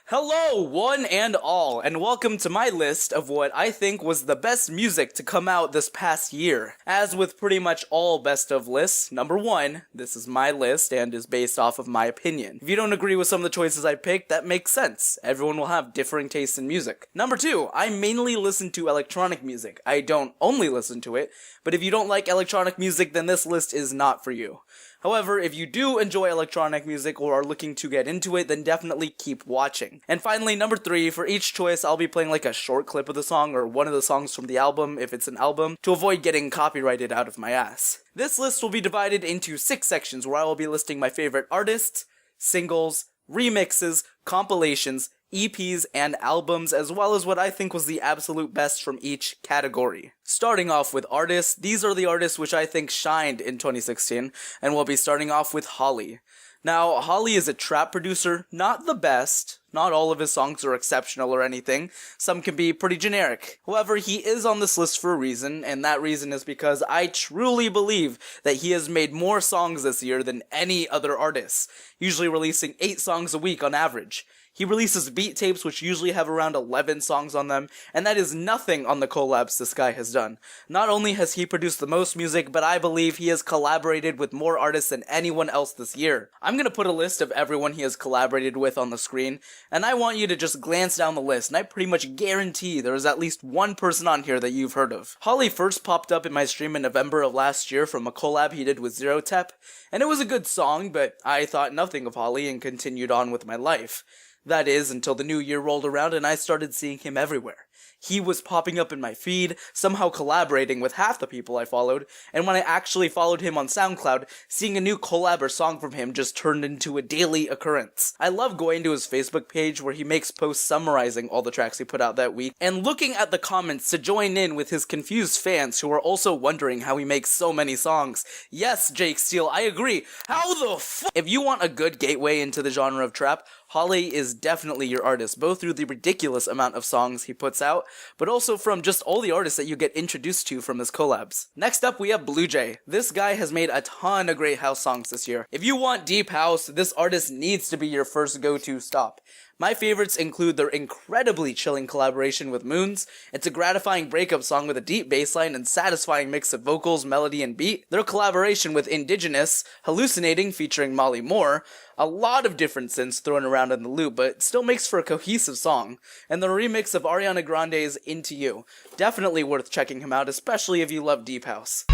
Hello, one and all, and welcome to my list of what I think was the best music to come out this past year. As with pretty much all best of lists, number one, this is my list and is based off of my opinion. If you don't agree with some of the choices I picked, that makes sense. Everyone will have differing tastes in music. Number two, I mainly listen to electronic music. I don't only listen to it, but if you don't like electronic music, then this list is not for you. However, if you do enjoy electronic music or are looking to get into it, then definitely keep watching. And finally, number three, for each choice, I'll be playing like a short clip of the song or one of the songs from the album, if it's an album, to avoid getting copyrighted out of my ass. This list will be divided into 6 sections where I will be listing my favorite artists, singles, remixes, compilations, EPs, and albums, as well as what I think was the absolute best from each category. Starting off with artists, these are the artists which I think shined in 2016, and we'll be starting off with Holly. Now, Holly is a trap producer, not the best. Not all of his songs are exceptional or anything. Some can be pretty generic. However, he is on this list for a reason, and that reason is because I truly believe that he has made more songs this year than any other artist, usually releasing 8 songs a week on average. He releases beat tapes which usually have around 11 songs on them, and that is nothing on the collabs this guy has done. Not only has he produced the most music, but I believe he has collaborated with more artists than anyone else this year. I'm gonna put a list of everyone he has collaborated with on the screen, and I want you to just glance down the list, and I pretty much guarantee there is at least one person on here that you've heard of. Holly first popped up in my stream in November of last year from a collab he did with Zero Tep, and it was a good song, but I thought nothing of Holly and continued on with my life. That is, until the new year rolled around and I started seeing him everywhere. He was popping up in my feed, somehow collaborating with half the people I followed, and when I actually followed him on SoundCloud, seeing a new collab or song from him just turned into a daily occurrence. I love going to his Facebook page where he makes posts summarizing all the tracks he put out that week, and looking at the comments to join in with his confused fans who are also wondering how he makes so many songs. Yes, Jake Steele, I agree. How the f- If you want a good gateway into the genre of trap, Holly is definitely your artist, both through the ridiculous amount of songs he puts out, but also from just all the artists that you get introduced to from his collabs. Next up, we have Blue Jay. This guy has made a ton of great house songs this year. If you want deep house, this artist needs to be your first go-to stop. My favorites include their incredibly chilling collaboration with Moons. It's a gratifying breakup song with a deep bassline and satisfying mix of vocals, melody, and beat. Their collaboration with Indigenous, Hallucinating featuring Molly Moore. A lot of different synths thrown around in the loop, but it still makes for a cohesive song. And the remix of Ariana Grande's Into You. Definitely worth checking him out, especially if you love deep house.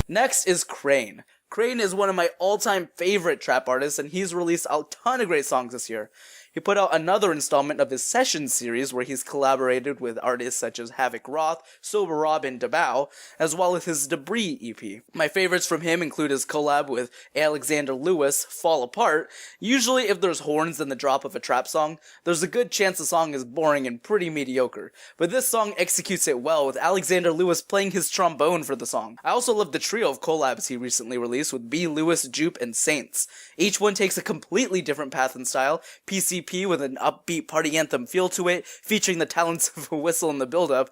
Next is Crane. Crane is one of my all-time favorite trap artists, and he's released a ton of great songs this year. He put out another installment of his Sessions series where he's collaborated with artists such as Havoc Roth, Sober Rob, and Dabao, as well as his Debris EP. My favorites from him include his collab with Alexander Lewis, Fall Apart. Usually if there's horns in the drop of a trap song, there's a good chance the song is boring and pretty mediocre. But this song executes it well, with Alexander Lewis playing his trombone for the song. I also love the trio of collabs he recently released with B. Lewis, Jupe, and Saints. Each one takes a completely different path and style. PCP with an upbeat party anthem feel to it, featuring the talents of a whistle in the build-up.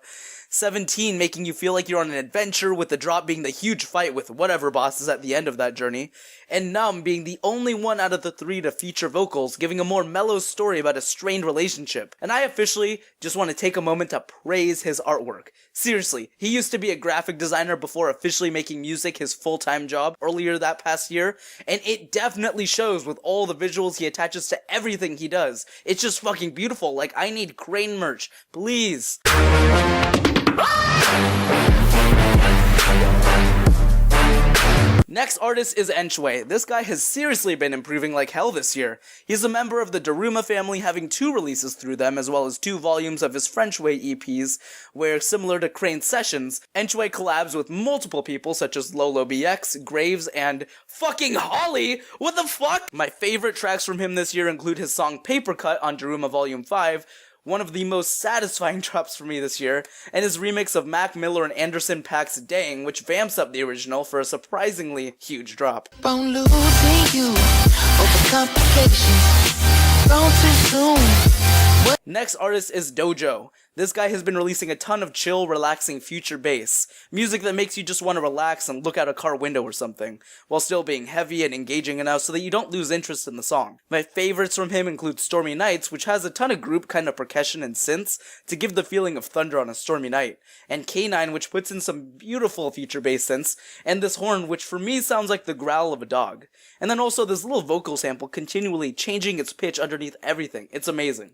17 making you feel like you're on an adventure, with the drop being the huge fight with whatever boss is at the end of that journey. And Numb being the only one out of the 3 to feature vocals, giving a more mellow story about a strained relationship. And I officially just want to take a moment to praise his artwork. Seriously, he used to be a graphic designer before officially making music his full-time job earlier that past year, and it definitely shows with all the visuals he attaches to everything he does. It's just fucking beautiful. Like, I need Crane merch, please. Next artist is Enchway. This guy has seriously been improving like hell this year. He's a member of the Daruma family, having 2 releases through them, as well as 2 volumes of his Frenchway EPs, where, similar to Crane's Sessions, Enchway collabs with multiple people such as Lolo BX, Graves, and fucking Holly! What the fuck? My favorite tracks from him this year include his song Paper Cut on Daruma Volume 5, one of the most satisfying drops for me this year, and his remix of Mac Miller and Anderson .Paak's Dang, which vamps up the original for a surprisingly huge drop. Bone losing you over complications. Gone too soon. Next artist is Dojo. This guy has been releasing a ton of chill, relaxing future bass. Music that makes you just want to relax and look out a car window or something, while still being heavy and engaging enough so that you don't lose interest in the song. My favorites from him include Stormy Nights, which has a ton of group kind of percussion and synths to give the feeling of thunder on a stormy night, and K9, which puts in some beautiful future bass synths, and this horn, which for me sounds like the growl of a dog. And then also this little vocal sample continually changing its pitch underneath everything. It's amazing.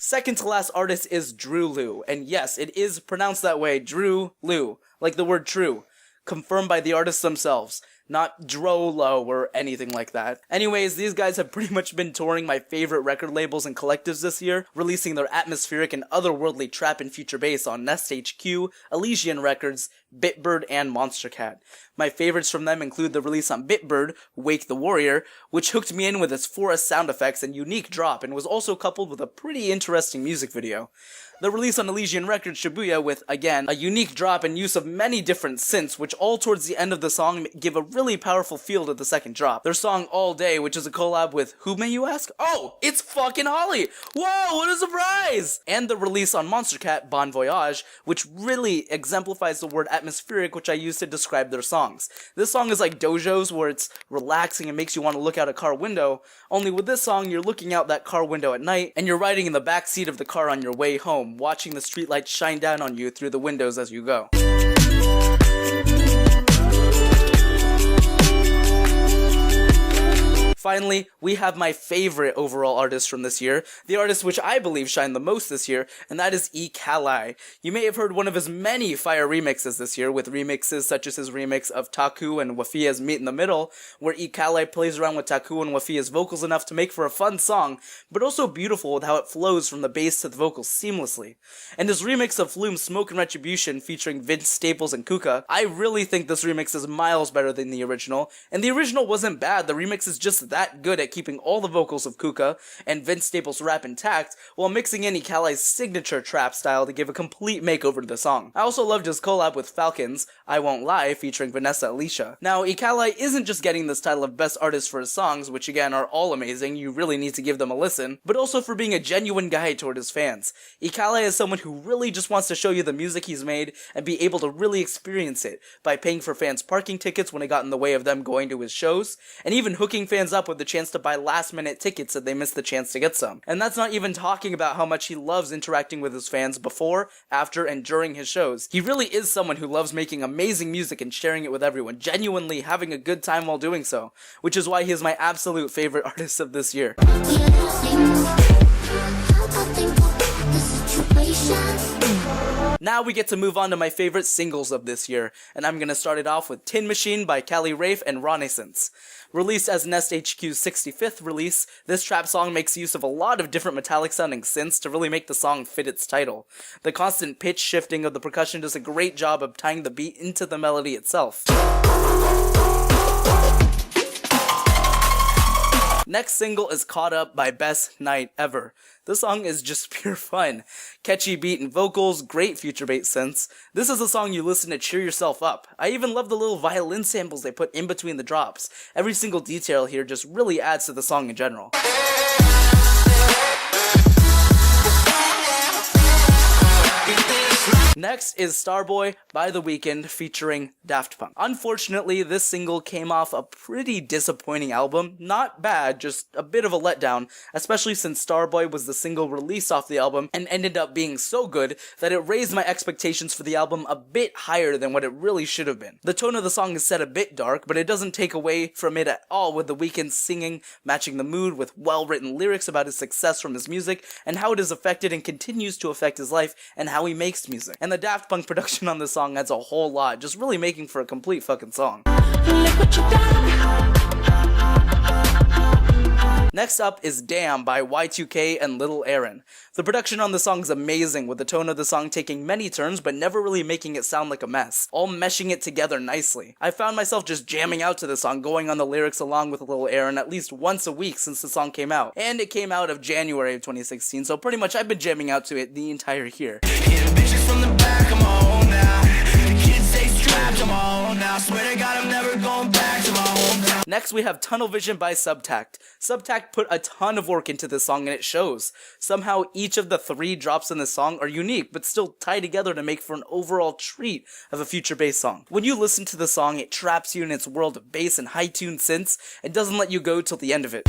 Second to last artist is Drew Liu, and yes, it is pronounced that way, Drew Liu, like the word true, confirmed by the artists themselves. Not Drolo or anything like that. Anyways, these guys have pretty much been touring my favorite record labels and collectives this year, releasing their atmospheric and otherworldly trap and future bass on Nest HQ, Elysian Records, Bitbird, and Monster Cat. My favorites from them include the release on Bitbird, Wake the Warrior, which hooked me in with its forest sound effects and unique drop, and was also coupled with a pretty interesting music video. The release on Elysian Records, Shibuya, with, again, a unique drop and use of many different synths, which all towards the end of the song give a really powerful feel to the second drop. Their song All Day, which is a collab with who, may you ask? Oh, it's fucking Holly! Whoa, what a surprise! And the release on Monster Cat, Bon Voyage, which really exemplifies the word atmospheric, which I use to describe their songs. This song is like Dojo's, where it's relaxing and makes you want to look out a car window, only with this song, you're looking out that car window at night, and you're riding in the back seat of the car on your way home, watching the streetlights shine down on you through the windows as you go. Finally, we have my favorite overall artist from this year, the artist which I believe shined the most this year, and that is Ikali. You may have heard one of his many fire remixes this year, with remixes such as his remix of Taku and Wafia's Meet in the Middle, where Ikali plays around with Taku and Wafia's vocals enough to make for a fun song, but also beautiful with how it flows from the bass to the vocals seamlessly. And his remix of Flume's Smoke and Retribution featuring Vince Staples and Kuka, I really think this remix is miles better than the original, and the original wasn't bad, the remix is just that good at keeping all the vocals of Kuka and Vince Staples' rap intact, while mixing in Ikali's signature trap style to give a complete makeover to the song. I also loved his collab with Falcons, I Won't Lie, featuring Vanessa Alicia. Now, Ikali isn't just getting this title of Best Artist for his songs, which again are all amazing, you really need to give them a listen, but also for being a genuine guy toward his fans. Ikali is someone who really just wants to show you the music he's made and be able to really experience it by paying for fans' parking tickets when it got in the way of them going to his shows, and even hooking fans up with the chance to buy last-minute tickets if they missed the chance to get some. And that's not even talking about how much he loves interacting with his fans before, after, and during his shows. He really is someone who loves making amazing music and sharing it with everyone, genuinely having a good time while doing so, which is why he is my absolute favorite artist of this year. Now we get to move on to my favorite singles of this year, and I'm gonna start it off with Tin Machine by Cali Rafe and Renaissance. Released as Nest HQ's 65th release, this trap song makes use of a lot of different metallic sounding synths to really make the song fit its title. The constant pitch shifting of the percussion does a great job of tying the beat into the melody itself. Next single is Caught Up by Best Night Ever. This song is just pure fun. Catchy beat and vocals, great future bass synths. This is a song you listen to cheer yourself up. I even love the little violin samples they put in between the drops. Every single detail here just really adds to the song in general. Next is Starboy by The Weeknd featuring Daft Punk. Unfortunately, this single came off a pretty disappointing album. Not bad, just a bit of a letdown, especially since Starboy was the single released off the album and ended up being so good that it raised my expectations for the album a bit higher than what it really should have been. The tone of the song is set a bit dark, but it doesn't take away from it at all, with The Weeknd singing, matching the mood with well-written lyrics about his success from his music and how it has affected and continues to affect his life and how he makes music. And the Daft Punk production on this song adds a whole lot, just really making for a complete fucking song. Next up is Damn by Y2K and Lil Aaron. The production on the song is amazing, with the tone of the song taking many turns but never really making it sound like a mess, all meshing it together nicely. I found myself just jamming out to the song, going on the lyrics along with Lil Aaron at least once a week since the song came out. And it came out of January of 2016, so pretty much I've been jamming out to it the entire year. From the back, I'm on now. The kids stay strapped, I'm on now. Swear to God, I'm never going back to my hometown. Next we have Tunnel Vision by Subtact. Subtact put a ton of work into this song and it shows. Somehow each of the 3 drops in this song are unique but still tie together to make for an overall treat of a future bass song. When you listen to the song, it traps you in its world of bass and high-tuned synths and doesn't let you go till the end of it.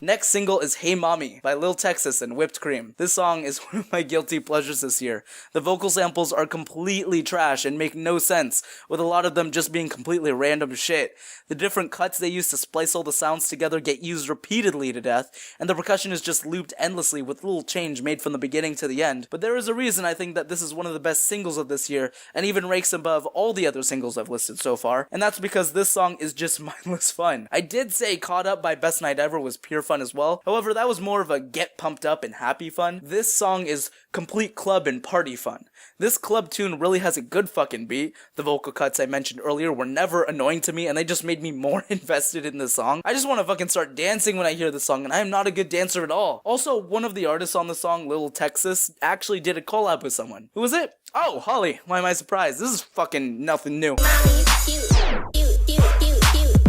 Next single is Hey Mommy by Lil Texas and Whipped Cream. This song is one of my guilty pleasures this year. The vocal samples are completely trash and make no sense, with a lot of them just being completely random shit. The different cuts they use to splice all the sounds together get used repeatedly to death, and the percussion is just looped endlessly with little change made from the beginning to the end. But there is a reason I think that this is one of the best singles of this year, and even ranks above all the other singles I've listed so far, and that's because this song is just mindless fun. I did say Caught Up by Best Night Ever was pure fun as well. However, that was more of a get pumped up and happy fun. This song is complete club and party fun. This club tune really has a good fucking beat. The vocal cuts I mentioned earlier were never annoying to me and they just made me more invested in the song. I just want to fucking start dancing when I hear the song and I am not a good dancer at all. Also, one of the artists on the song, Lil Texas, actually did a collab with someone. Who was it? Oh, Holly. Why am I surprised? This is fucking nothing new. Mommy, cute, cute, cute, cute, cute.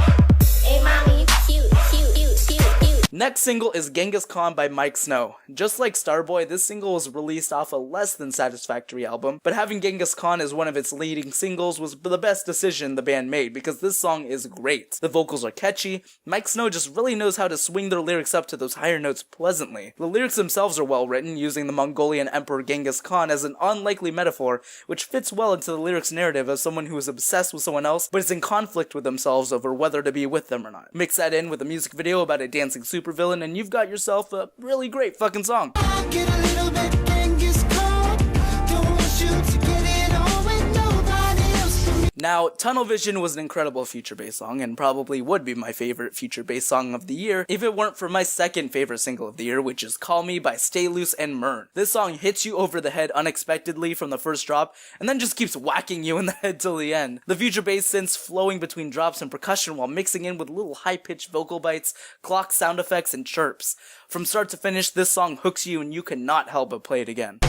Hey, mommy, cute, cute, cute, cute, cute. Next single is Genghis Khan by Mike Snow. Just like Starboy, this single was released off a less than satisfactory album, but having Genghis Khan as one of its leading singles was the best decision the band made because this song is great. The vocals are catchy. Mike Snow just really knows how to swing their lyrics up to those higher notes pleasantly. The lyrics themselves are well written, using the Mongolian Emperor Genghis Khan as an unlikely metaphor, which fits well into the lyrics narrative of someone who is obsessed with someone else, but is in conflict with themselves over whether to be with them or not. Mix that in with a music video about a dancing supervillain, and you've got yourself a really great fucking song. Get a little bit Genghis Khan. Don't want you to get it on with nobody else for me. Now, Tunnel Vision was an incredible future bass song, and probably would be my favorite future bass song of the year if it weren't for my second favorite single of the year, which is Call Me by Stay Loose and Mern. This song hits you over the head unexpectedly from the first drop, and then just keeps whacking you in the head till the end. The future bass synths flowing between drops and percussion while mixing in with little high-pitched vocal bites, clock sound effects, and chirps. From start to finish, this song hooks you and you cannot help but play it again.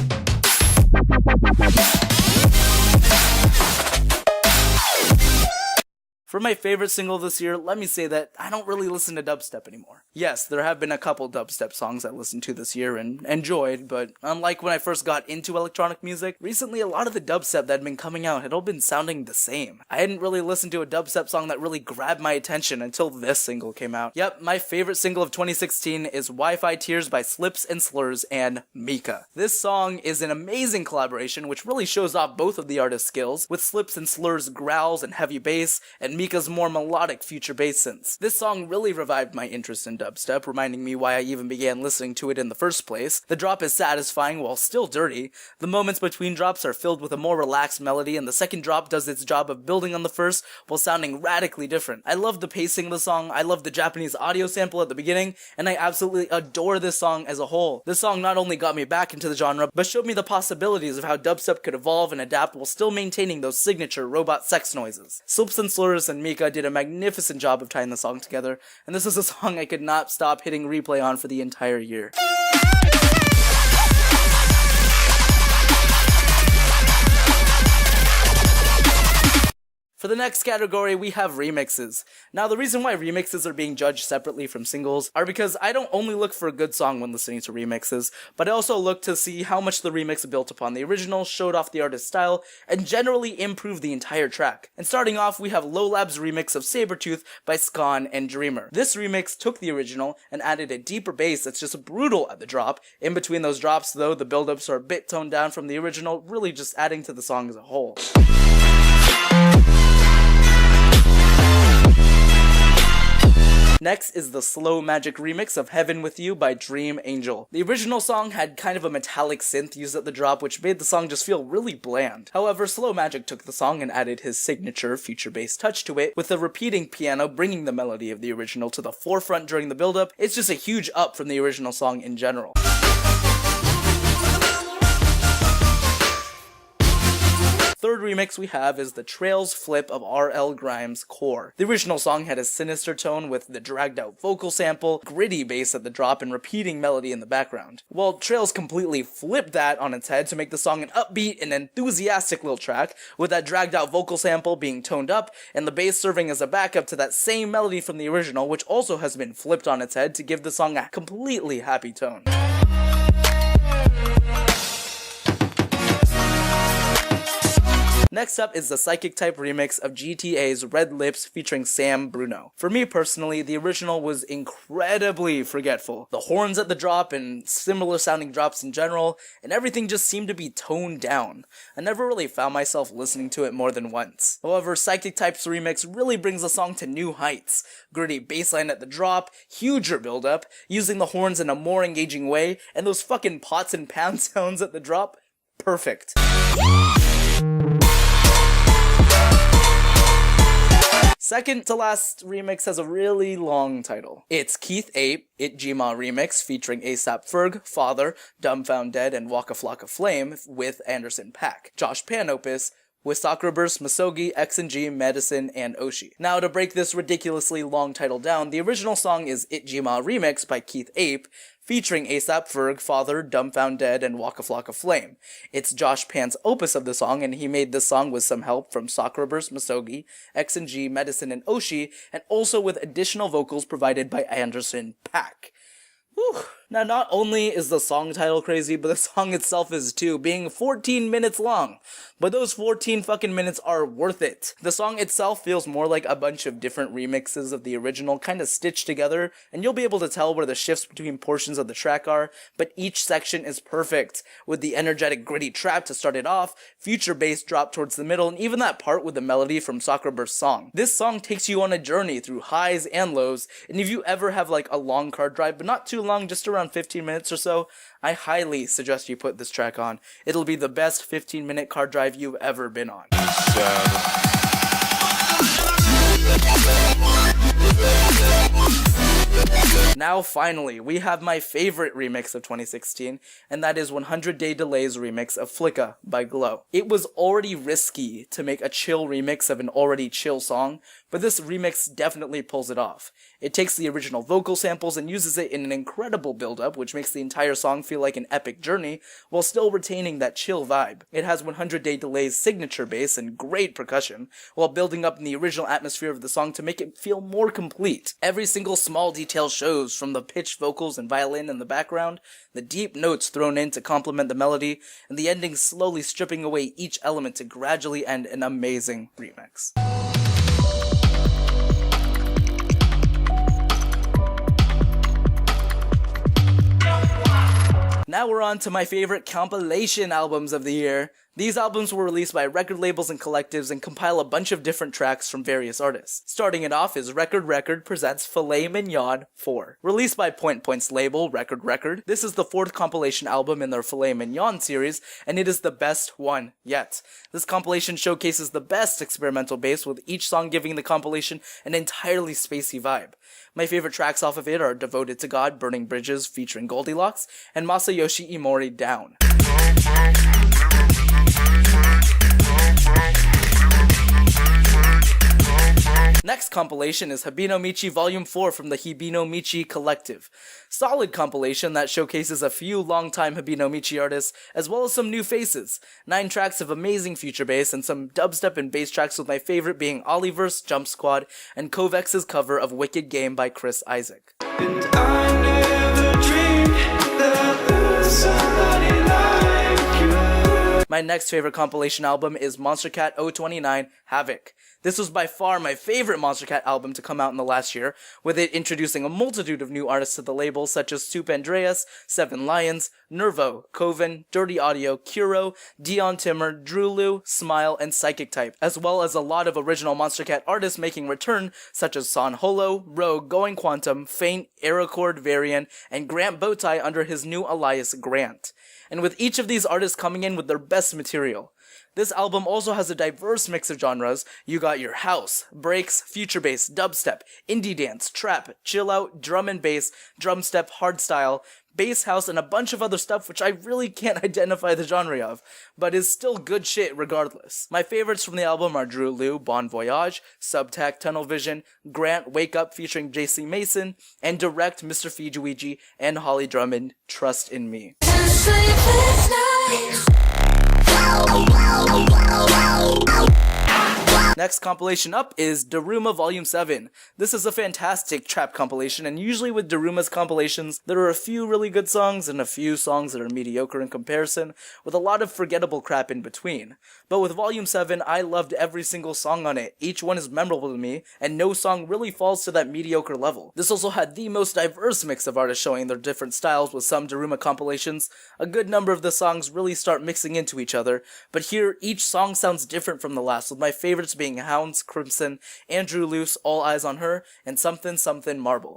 For my favorite single this year, let me say that I don't really listen to dubstep anymore. Yes, there have been a couple dubstep songs I listened to this year and enjoyed, but unlike when I first got into electronic music, recently a lot of the dubstep that had been coming out had all been sounding the same. I hadn't really listened to a dubstep song that really grabbed my attention until this single came out. Yep, my favorite single of 2016 is Wi-Fi Tears by Slips and Slurs and Mika. This song is an amazing collaboration which really shows off both of the artist's skills, with Slips and Slurs' growls and heavy bass, and Mika's more melodic future bass synths. This song really revived my interest in dubstep, reminding me why I even began listening to it in the first place. The drop is satisfying while still dirty. The moments between drops are filled with a more relaxed melody, and the second drop does its job of building on the first while sounding radically different. I love the pacing of the song, I love the Japanese audio sample at the beginning, and I absolutely adore this song as a whole. This song not only got me back into the genre, but showed me the possibilities of how dubstep could evolve and adapt while still maintaining those signature robot sex noises. Slips and Slurs and Mika did a magnificent job of tying the song together, and this is a song I could not stop hitting replay on for the entire year. For the next category, we have remixes. Now, the reason why remixes are being judged separately from singles are because I don't only look for a good song when listening to remixes, but I also look to see how much the remix built upon the original, showed off the artist's style, and generally improved the entire track. And starting off, we have Low Lab's remix of Sabretooth by Skan and Dreamer. This remix took the original and added a deeper bass that's just brutal at the drop. In between those drops, though, the build-ups are a bit toned down from the original, really just adding to the song as a whole. Next is the Slow Magic remix of Heaven With You by Dream Angel. The original song had kind of a metallic synth used at the drop, which made the song just feel really bland. However, Slow Magic took the song and added his signature future bass touch to it, with the repeating piano bringing the melody of the original to the forefront during the build-up. It's just a huge up from the original song in general. third remix we have is the Trails Flip of R.L. Grimes' Core. The original song had a sinister tone with the dragged out vocal sample, gritty bass at the drop, and repeating melody in the background. Well, Trails completely flipped that on its head to make the song an upbeat and enthusiastic little track, with that dragged out vocal sample being toned up, and the bass serving as a backup to that same melody from the original, which also has been flipped on its head to give the song a completely happy tone. Next up is the Psychic Type remix of GTA's Red Lips featuring Sam Bruno. For me personally, the original was incredibly forgetful. The horns at the drop and similar sounding drops in general, and everything just seemed to be toned down. I never really found myself listening to it more than once. However, Psychic Type's remix really brings the song to new heights. Gritty bassline at the drop, huger build-up, using the horns in a more engaging way, and those fucking pots and pans sounds at the drop, perfect. Second to last remix has a really long title. It's Keith Ape, It Jima remix featuring ASAP Ferg, Father, Dumbfound Dead, and Waka Flocka Flame with Anderson .Paak. Josh Panopus with Sakura Burst, Masogi, X&G, Medicine, and Oshi. Now, to break this ridiculously long title down, the original song is It Jima remix by Keith Ape, featuring ASAP Ferg, Father, Dumbfound Dead, and Waka Flocka Flame. It's Josh Pan's opus of the song, and he made this song with some help from Sakura Burst, Masogi, X&G, Medicine, and Oshi, and also with additional vocals provided by Anderson .Paak. Whew. Now, not only is the song title crazy, but the song itself is too, being 14 minutes long. But those 14 fucking minutes are worth it. The song itself feels more like a bunch of different remixes of the original kind of stitched together, and you'll be able to tell where the shifts between portions of the track are, but each section is perfect, with the energetic gritty trap to start it off, future bass drop towards the middle, and even that part with the melody from Sakura Burst's song. This song takes you on a journey through highs and lows, and if you ever have like a long car drive, but not too long, just around 15 minutes or so, I highly suggest you put this track on. It'll be the best 15-minute car drive you've ever been on. Now finally, we have my favorite remix of 2016, and that is 100 Day Delay's remix of Flicka by Glow. It was already risky to make a chill remix of an already chill song, but this remix definitely pulls it off. It takes the original vocal samples and uses it in an incredible build-up, which makes the entire song feel like an epic journey, while still retaining that chill vibe. It has 100 Day Delay's signature bass and great percussion, while building up in the original atmosphere of the song to make it feel more complete. Every single small detail shows, from the pitched vocals and violin in the background, the deep notes thrown in to complement the melody, and the ending slowly stripping away each element to gradually end an amazing remix. Now we're on to my favorite compilation albums of the year. These albums were released by record labels and collectives and compile a bunch of different tracks from various artists. Starting it off is Record presents Filet Mignon 4. Released by Point Point's label, Record. This is the fourth compilation album in their Filet Mignon series, and it is the best one yet. This compilation showcases the best experimental bass, with each song giving the compilation an entirely spacey vibe. My favorite tracks off of it are Devoted to God, Burning Bridges featuring Goldilocks, and Masayoshi Imori, Down. Next compilation is Hibino Michi Volume 4 from the Hibino Michi Collective. Solid compilation that showcases a few longtime Hibino Michi artists, as well as some new faces. 9 tracks of amazing future bass, and some dubstep and bass tracks, with my favorite being Oliver's Jump Squad, and Kovex's cover of Wicked Game by Chris Isaac. And I never dreamed that there was somebody like you. My next favorite compilation album is Monster Cat 029 Havoc. This was by far my favorite Monster Cat album to come out in the last year, with it introducing a multitude of new artists to the label, such as Soup Andreas, Seven Lions, Nervo, Coven, Dirty Audio, Kuro, Dion Timmer, Drulu, Smile, and Psychic Type, as well as a lot of original Monster Cat artists making return, such as Son Holo, Rogue, Going Quantum, Faint, Aerocord, Varian, and Grant Bowtie under his new alias Grant. And with each of these artists coming in with their best material. This album also has a diverse mix of genres. You got your house, breaks, future bass, dubstep, indie dance, trap, chill out, drum and bass, drum step, hardstyle, bass house, and a bunch of other stuff which I really can't identify the genre of, but is still good shit regardless. My favorites from the album are Drew Liu, Bon Voyage, Subtac, Tunnel Vision, Grant, Wake Up featuring JC Mason, and Direct, Mr. Fijuigi, and Holly Drummond, Trust in Me. Next compilation up is Daruma Volume 7. This is a fantastic trap compilation, and usually with Daruma's compilations, there are a few really good songs and a few songs that are mediocre in comparison, with a lot of forgettable crap in between. But with Volume 7, I loved every single song on it. Each one is memorable to me, and no song really falls to that mediocre level. This also had the most diverse mix of artists showing their different styles. With some Daruma compilations, a good number of the songs really start mixing into each other, but here each song sounds different from the last, with my favorites being Hounds, Crimson, Andrew Luce, All Eyes on Her, and Something Something Marble.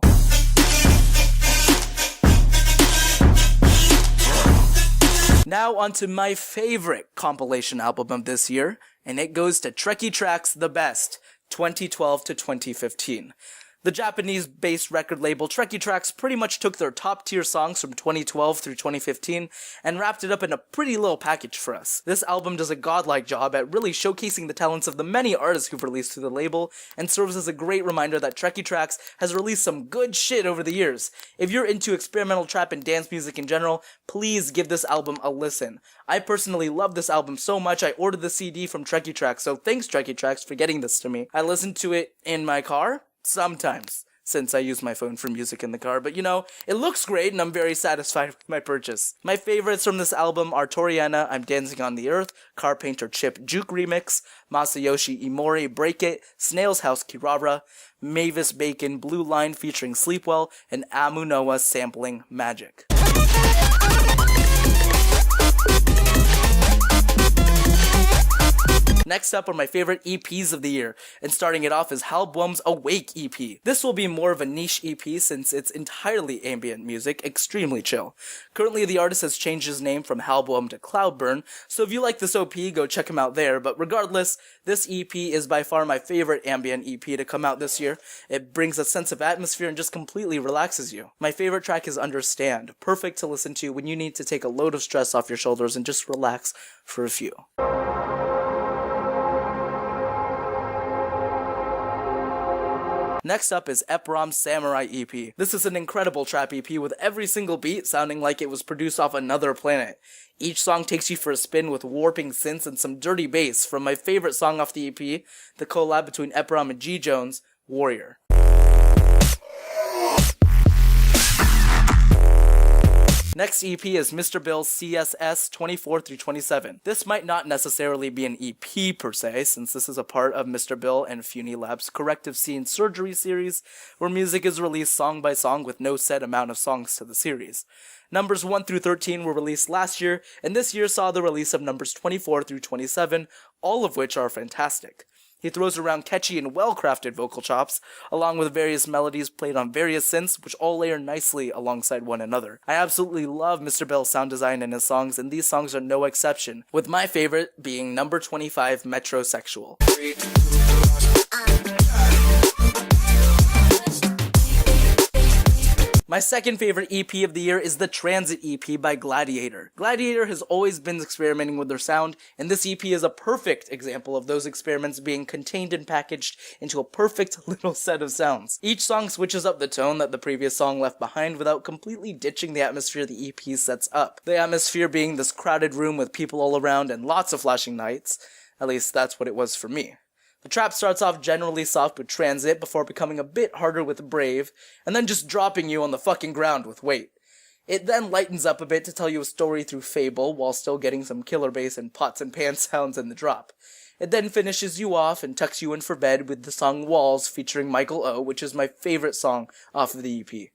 Now onto my favorite compilation album of this year, and it goes to Trekkie Trax The Best, 2012 to 2015. The Japanese-based record label Trekkie Trax pretty much took their top-tier songs from 2012 through 2015 and wrapped it up in a pretty little package for us. This album does a godlike job at really showcasing the talents of the many artists who've released through the label, and serves as a great reminder that Trekkie Trax has released some good shit over the years. If you're into experimental trap and dance music in general, please give this album a listen. I personally love this album so much I ordered the CD from Trekkie Trax, so thanks Trekkie Trax for getting this to me. I listened to it in my car sometimes, since I use my phone for music in the car, but you know, it looks great and I'm very satisfied with my purchase. My favorites from this album are Toriana, I'm Dancing on the Earth, Car Painter Chip Juke Remix, Masayoshi Imori Break It, Snail's House Kirara, Mavis Bacon Blue Line featuring Sleepwell, and Amunoa sampling Magic. Next up are my favorite EPs of the year, and starting it off is Halbwum's Awake EP. This will be more of a niche EP since it's entirely ambient music, extremely chill. Currently the artist has changed his name from Halbwum to Cloudburn, so if you like this OP, go check him out there, but regardless, this EP is by far my favorite ambient EP to come out this year. It brings a sense of atmosphere and just completely relaxes you. My favorite track is Understand, perfect to listen to when you need to take a load of stress off your shoulders and just relax for a few. Next up is Epram's Samurai EP. This is an incredible trap EP with every single beat sounding like it was produced off another planet. Each song takes you for a spin with warping synths and some dirty bass from my favorite song off the EP, the collab between Epram and G Jones, Warrior. Next EP is Mr. Bill's CSS 24 through 27. This might not necessarily be an EP per se, since this is a part of Mr. Bill and Funi Lab's Corrective Scene Surgery series, where music is released song by song with no set amount of songs to the series. Numbers 1 through 13 were released last year, and this year saw the release of numbers 24 through 27, all of which are fantastic. He throws around catchy and well-crafted vocal chops, along with various melodies played on various synths, which all layer nicely alongside one another. I absolutely love Mr. Bell's sound design in his songs, and these songs are no exception, with my favorite being number 25, Metrosexual. My second favorite EP of the year is the Transit EP by Gladiator. Gladiator has always been experimenting with their sound, and this EP is a perfect example of those experiments being contained and packaged into a perfect little set of sounds. Each song switches up the tone that the previous song left behind without completely ditching the atmosphere the EP sets up. The atmosphere being this crowded room with people all around and lots of flashing lights. At least that's what it was for me. The trap starts off generally soft with Transit before becoming a bit harder with Brave, and then just dropping you on the fucking ground with Wait. It then lightens up a bit to tell you a story through Fable, while still getting some killer bass and pots and pans sounds in the drop. It then finishes you off and tucks you in for bed with the song Walls featuring Michael O, which is my favorite song off of the EP.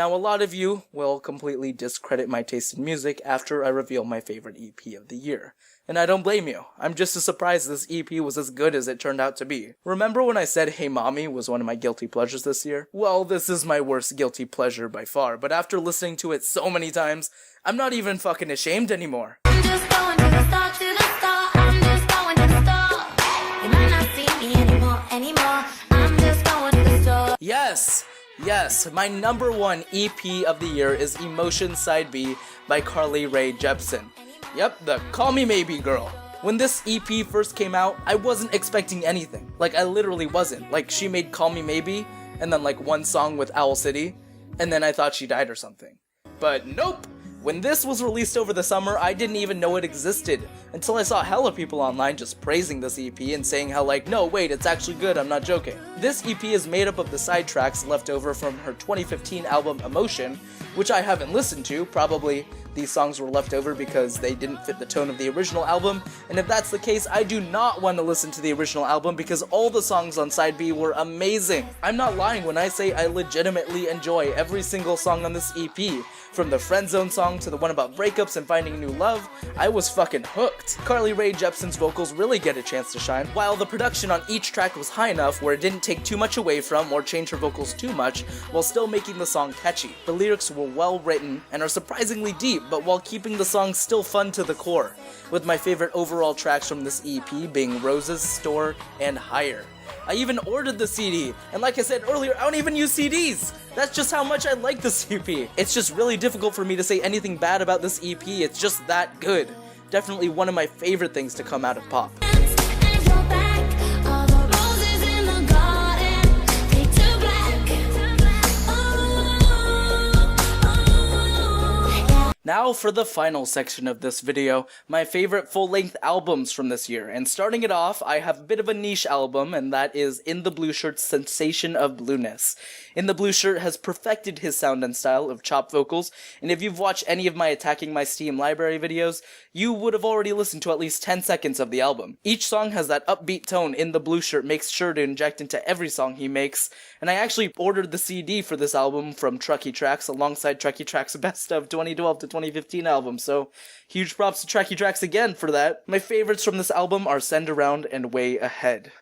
Now, a lot of you will completely discredit my taste in music after I reveal my favorite EP of the year. And I don't blame you. I'm just as surprised this EP was as good as it turned out to be. Remember when I said Hey Mommy was one of my guilty pleasures this year? Well, this is my worst guilty pleasure by far, but after listening to it so many times, I'm not even fucking ashamed anymore. I'm just going to the store, to the store. I'm just going to the store. You might not see me anymore. I'm just going to the store. Yes, my number one EP of the year is Emotion Side B by Carly Rae Jepsen. Yep, the Call Me Maybe girl. When this EP first came out, I wasn't expecting anything. Like, I literally wasn't. Like, she made Call Me Maybe, and then like one song with Owl City, and then I thought she died or something. But nope! When this was released over the summer, I didn't even know it existed, until I saw hella people online just praising this EP and saying how like, no wait, it's actually good, I'm not joking. This EP is made up of the side tracks left over from her 2015 album Emotion, which I haven't listened to. Probably these songs were left over because they didn't fit the tone of the original album, and if that's the case, I do not want to listen to the original album because all the songs on side B were amazing. I'm not lying when I say I legitimately enjoy every single song on this EP. From the Friend Zone song to the one about breakups and finding new love, I was fucking hooked. Carly Rae Jepsen's vocals really get a chance to shine, while the production on each track was high enough where it didn't take too much away from or change her vocals too much, while still making the song catchy. The lyrics were well written and are surprisingly deep, but while keeping the song still fun to the core, with my favorite overall tracks from this EP being Roses, Store, and Higher. I even ordered the CD, and like I said earlier, I don't even use CDs! That's just how much I like this EP. It's just really difficult for me to say anything bad about this EP, it's just that good. Definitely one of my favorite things to come out of pop. And your back, all the roses in the garden, they turn black. Ooh. Now for the final section of this video, my favorite full-length albums from this year, and starting it off, I have a bit of a niche album, and that is In the Blue Shirt's Sensation of Blueness. In the Blue Shirt has perfected his sound and style of chopped vocals, and if you've watched any of my Attacking My Steam library videos, you would have already listened to at least 10 seconds of the album. Each song has that upbeat tone In the Blue Shirt makes sure to inject into every song he makes, and I actually ordered the CD for this album from Truckee Tracks alongside Truckee Tracks' best of 2012 to 2015 album, so huge props to Truckee Tracks again for that. My favorites from this album are Send Around and Way Ahead.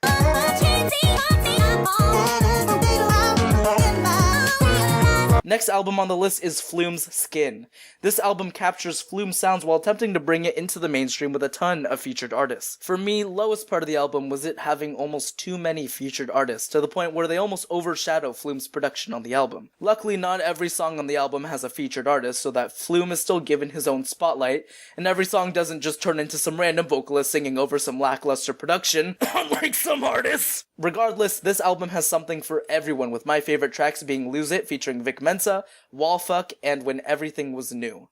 Next album on the list is Flume's Skin. This album captures Flume's sounds while attempting to bring it into the mainstream with a ton of featured artists. For me, lowest part of the album was it having almost too many featured artists, to the point where they almost overshadow Flume's production on the album. Luckily, not every song on the album has a featured artist, so that Flume is still given his own spotlight, and every song doesn't just turn into some random vocalist singing over some lackluster production, unlike some artists. Regardless, this album has something for everyone, with my favorite tracks being Lose It featuring Vic Mensa, Wallfuck, and When Everything Was New.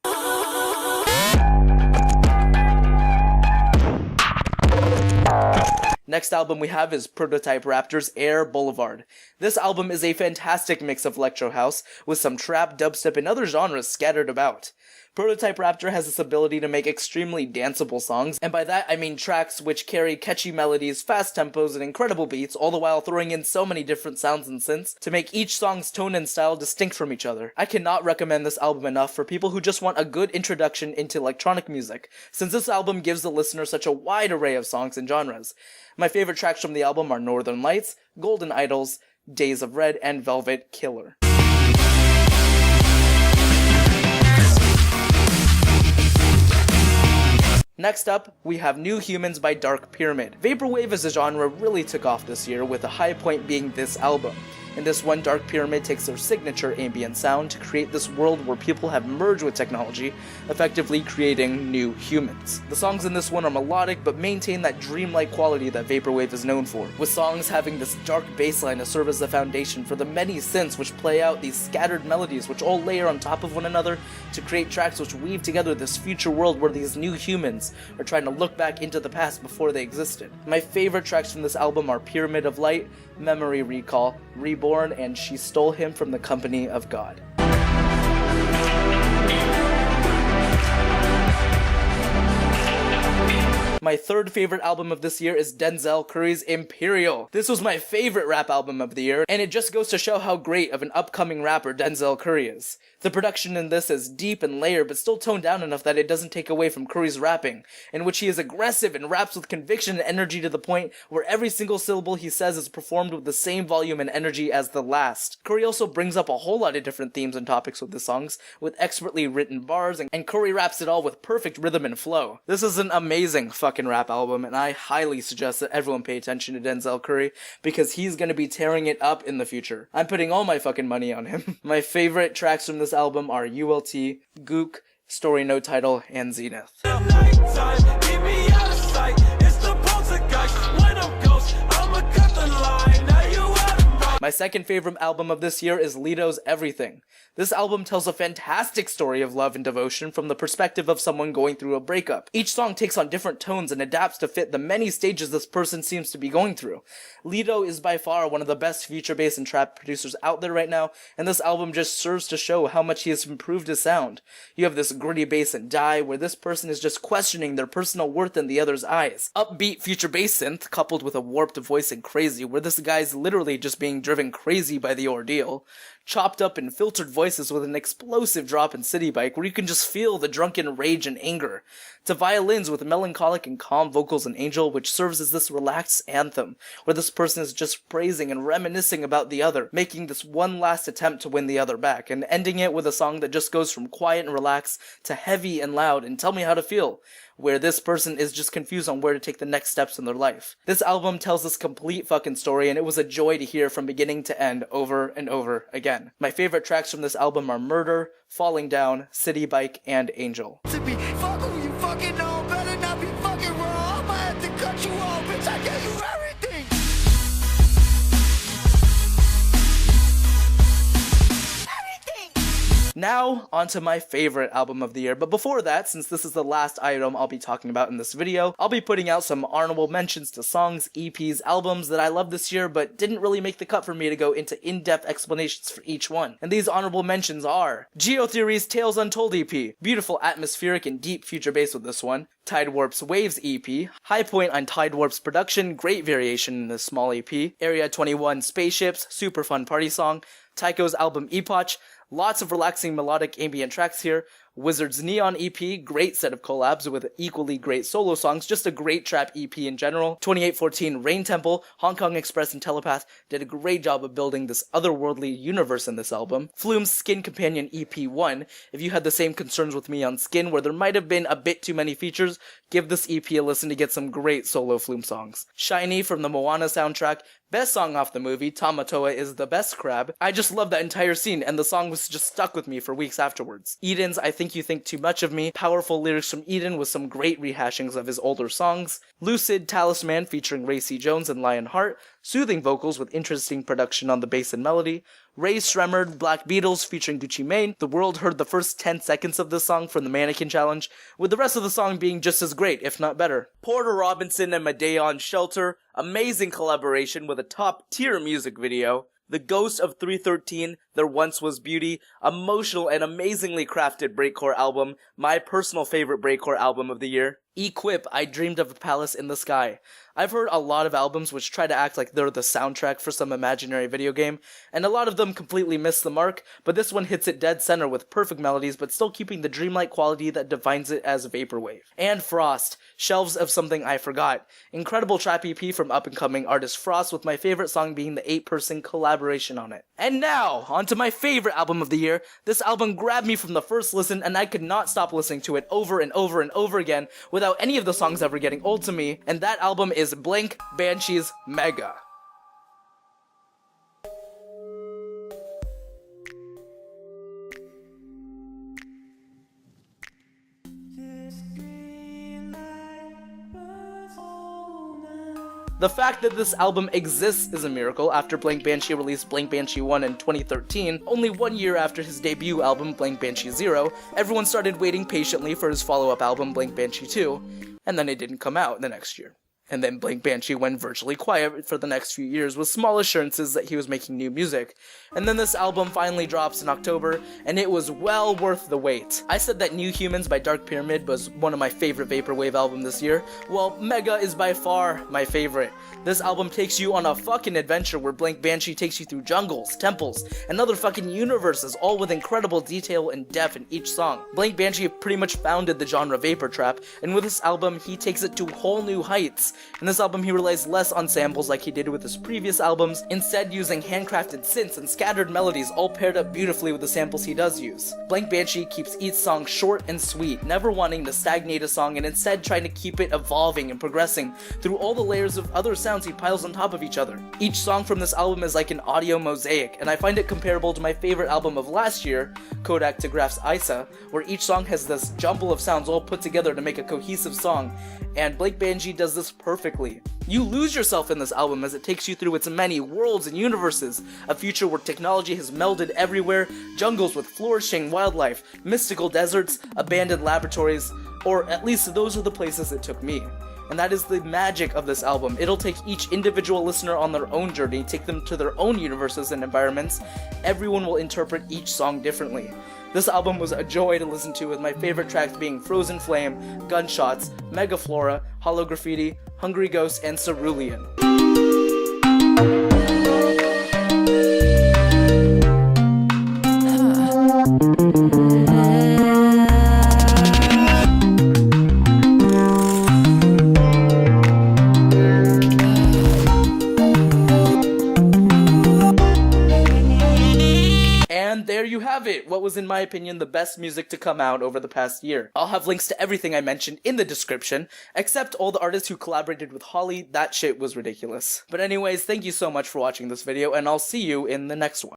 Next album we have is Prototype Raptor's Air Boulevard. This album is a fantastic mix of electro house, with some trap, dubstep, and other genres scattered about. Prototype Raptor has this ability to make extremely danceable songs, and by that I mean tracks which carry catchy melodies, fast tempos, and incredible beats, all the while throwing in so many different sounds and synths to make each song's tone and style distinct from each other. I cannot recommend this album enough for people who just want a good introduction into electronic music, since this album gives the listener such a wide array of songs and genres. My favorite tracks from the album are Northern Lights, Golden Idols, Days of Red, and Velvet Killer. Next up, we have New Humans by Dark Pyramid. Vaporwave as a genre really took off this year, with a high point being this album. In this one, Dark Pyramid takes their signature ambient sound to create this world where people have merged with technology, effectively creating new humans. The songs in this one are melodic, but maintain that dreamlike quality that Vaporwave is known for, with songs having this dark bass line to serve as the foundation for the many synths which play out these scattered melodies which all layer on top of one another to create tracks which weave together this future world where these new humans are trying to look back into the past before they existed. My favorite tracks from this album are Pyramid of Light, Memory Recall, Reborn, and She Stole Him from the Company of God. My third favorite album of this year is Denzel Curry's Imperial. This was my favorite rap album of the year, and it just goes to show how great of an upcoming rapper Denzel Curry is. The production in this is deep and layered, but still toned down enough that it doesn't take away from Curry's rapping, in which he is aggressive and raps with conviction and energy to the point where every single syllable he says is performed with the same volume and energy as the last. Curry also brings up a whole lot of different themes and topics with the songs, with expertly written bars, and Curry raps it all with perfect rhythm and flow. This is an amazing fucking rap album, and I highly suggest that everyone pay attention to Denzel Curry, because he's gonna be tearing it up in the future. I'm putting all my fucking money on him. My favorite tracks from this album are ULT, Gook, Story No Title, and Zenith. My second favorite album of this year is Lito's Everything. This album tells a fantastic story of love and devotion from the perspective of someone going through a breakup. Each song takes on different tones and adapts to fit the many stages this person seems to be going through. Lito is by far one of the best future bass and trap producers out there right now, and this album just serves to show how much he has improved his sound. You have this gritty bass and die, where this person is just questioning their personal worth in the other's eyes. Upbeat future bass synth, coupled with a warped voice and crazy, where this guy's literally just being driven crazy by the ordeal. Chopped up and filtered voices with an explosive drop in City Bike, where you can just feel the drunken rage and anger. To violins with melancholic and calm vocals in Angel, which serves as this relaxed anthem, where this person is just praising and reminiscing about the other, making this one last attempt to win the other back, and ending it with a song that just goes from quiet and relaxed to heavy and loud and Tell Me How to Feel, where this person is just confused on where to take the next steps in their life. This album tells this complete fucking story, and it was a joy to hear from beginning to end over and over again. My favorite tracks from this album are Murder, Falling Down, City Bike, and Angel. To be fuck who you fucking know, better not be fucking wrong. I'ma have to cut you off, bitch. I gave you everything. Now, onto my favorite album of the year, but before that, since this is the last item I'll be talking about in this video, I'll be putting out some honorable mentions to songs, EPs, albums that I love this year but didn't really make the cut for me to go into in-depth explanations for each one. And these honorable mentions are Geotheory's Tales Untold EP, beautiful atmospheric and deep future bass with this one, Tide Warp's Waves EP, High Point on Tide Warp's production, great variation in this small EP, Area 21 Spaceships, super fun party song, Tycho's album Epoch, lots of relaxing melodic ambient tracks here, Wizard's Neon EP, great set of collabs with equally great solo songs, just a great trap EP in general. 2814 Rain Temple, Hong Kong Express and Telepath did a great job of building this otherworldly universe in this album. Flume's Skin Companion EP 1, if you had the same concerns with me on Skin where there might have been a bit too many features, give this EP a listen to get some great solo Flume songs. Shiny from the Moana soundtrack, best song off the movie, Tamatoa is the best crab. I just love that entire scene, and the song was just stuck with me for weeks afterwards. Eden's I Think You Think Too Much of Me, powerful lyrics from Eden with some great rehashings of his older songs. Lucid Talisman featuring Ray C. Jones and Lionheart, soothing vocals with interesting production on the bass and melody. Ray Shremmered, Black Beatles featuring Gucci Mane. The world heard the first 10 seconds of this song from the Mannequin Challenge, with the rest of the song being just as great, if not better. Porter Robinson and Medea Shelter, amazing collaboration with a top-tier music video. The Ghost of 313, There Once Was Beauty, emotional and amazingly crafted breakcore album, my personal favorite breakcore album of the year. Equip, I Dreamed of a Palace in the Sky. I've heard a lot of albums which try to act like they're the soundtrack for some imaginary video game, and a lot of them completely miss the mark, but this one hits it dead center with perfect melodies but still keeping the dreamlike quality that defines it as Vaporwave. And Frost, Shelves of Something I Forgot. Incredible trap EP from up-and-coming artist Frost, with my favorite song being the 8-person collaboration on it. And now, onto my favorite album of the year. This album grabbed me from the first listen, and I could not stop listening to it over and over and over again without any of the songs ever getting old to me, and that album is Blank Banshee's Mega. The fact that this album exists is a miracle. After Blank Banshee released Blank Banshee 1 in 2013, only 1 year after his debut album Blank Banshee 0, everyone started waiting patiently for his follow-up album Blank Banshee 2, and then it didn't come out the next year. And then Blank Banshee went virtually quiet for the next few years with small assurances that he was making new music. And then this album finally drops in October, and it was well worth the wait. I said that New Humans by Dark Pyramid was one of my favorite Vaporwave albums this year. Well, Mega is by far my favorite. This album takes you on a fucking adventure where Blank Banshee takes you through jungles, temples, and other fucking universes, all with incredible detail and depth in each song. Blank Banshee pretty much founded the genre Vapor Trap, and with this album, he takes it to whole new heights. In this album, he relies less on samples like he did with his previous albums, instead using handcrafted synths and scattered melodies all paired up beautifully with the samples he does use. Blank Banshee keeps each song short and sweet, never wanting to stagnate a song and instead trying to keep it evolving and progressing through all the layers of other sounds he piles on top of each other. Each song from this album is like an audio mosaic, and I find it comparable to my favorite album of last year, Kodak to Graph's Isa, where each song has this jumble of sounds all put together to make a cohesive song, and Blank Banshee does this perfectly. You lose yourself in this album as it takes you through its many worlds and universes, a future where technology has melded everywhere, jungles with flourishing wildlife, mystical deserts, abandoned laboratories, or at least those are the places it took me. And that is the magic of this album. It'll take each individual listener on their own journey, take them to their own universes and environments. Everyone will interpret each song differently. This album was a joy to listen to, with my favorite tracks being Frozen Flame, Gunshots, Megaflora, Hollow Graffiti, Hungry Ghost, and Cerulean. And there you have it, what was in my opinion the best music to come out over the past year. I'll have links to everything I mentioned in the description, except all the artists who collaborated with Holly. That shit was ridiculous. But anyways, thank you so much for watching this video, and I'll see you in the next one.